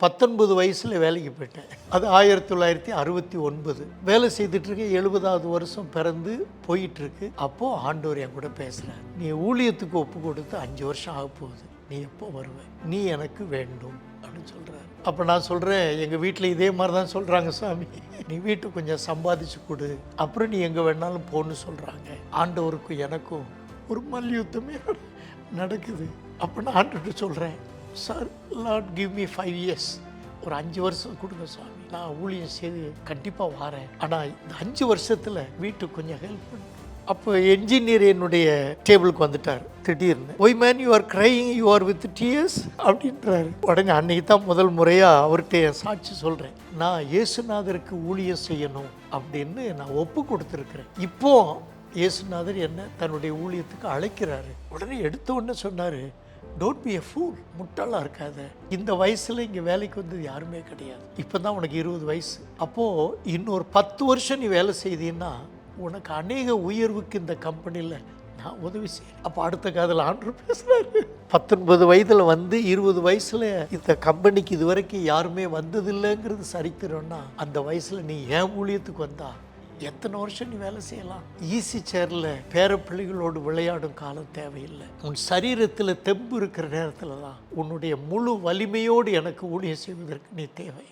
19 வயசில் வேலைக்கு போயிட்டேன். அது 1969. வேலை செய்துட்ருக்க 70வது வருஷம் பிறந்து போயிட்டுருக்கு. அப்போது ஆண்டவர் என் கூட பேசுகிறார். நீ ஊழியத்துக்கு ஒப்பு கொடுத்து 5 வருஷம் ஆக போகுது, நீ எப்போ வருவேன், நீ எனக்கு வேண்டும் அப்படின்னு சொல்கிறார். அப்போ நான் சொல்கிறேன், எங்கள் வீட்டில் இதே மாதிரி தான் சொல்கிறாங்க சாமி, நீ வீட்டுக்கு கொஞ்சம் சம்பாதிச்சு கொடு, அப்புறம் நீ எங்கே வேணாலும் போன்னு சொல்கிறாங்க. ஆண்டவருக்கும் எனக்கும் ஒரு மல்யுத்தமே நடக்குது. அப்போ நான் ஆண்டவர்கிட்ட சொல்கிறேன், sir Lord give me 5 years, ஒரு 5 வருஷம் கொடுங்க சாமி, நான் ஊழியம் செய்து கண்டிப்பாக வரேன், ஆனால் இந்த 5 வருஷத்தில் வீட்டுக்கு கொஞ்சம் ஹெல்ப் பண்ணு. அப்போ என்ஜினியர் என்னுடைய டேபிளுக்கு வந்துட்டார் திடீர்னு. Why man you are crying, you are with tears அப்படின்றாரு. உடனே அன்னைக்கு தான் முதல் முறையாக அவர்கிட்ட என் சாட்சி சொல்கிறேன், நான் இயேசுநாதருக்கு ஊழியம் செய்யணும் அப்படின்னு நான் ஒப்பு கொடுத்துருக்குறேன். இப்போ இயேசுநாதர் என்ன தன்னுடைய ஊழியத்துக்கு அழைக்கிறாரு. உடனே எடுத்த உடனே சொன்னார், டோன்ட் பி எ ஃபூல், முட்டாளாக இருக்காத, இந்த வயசில் இங்கே வேலைக்கு வந்தது யாருமே கிடையாது, இப்போ தான் உனக்கு 20 வயசு, அப்போது இன்னொரு 10 வருஷம் நீ வேலை செய்தீன்னா உனக்கு அநேக உயர்வுக்கு இந்த கம்பெனியில் நான் உதவி செய்கிறேன். அப்போ அடுத்த காதில் ஆண்டவர் பேசுகிறாரு. 19 வயதில் வந்து 20 வயசில் இந்த கம்பெனிக்கு இது வரைக்கும் யாருமே வந்ததில்லைங்கிறது சரித்திரம்னா, அந்த வயசில் நீ ஏன் ஊழியத்துக்கு வந்தா எத்தனை வருஷம் நீ வேலை செய்யலாம். ஈஸி சேரில் பேர பிள்ளைகளோடு விளையாடும் காலம் தேவையில்லை. உன் சரீரத்தில் தெம்பு இருக்கிற நேரத்தில் தான் உன்னுடைய முழு வலிமையோடு எனக்கு ஊழியம் செய்வதற்கு நீ தேவை.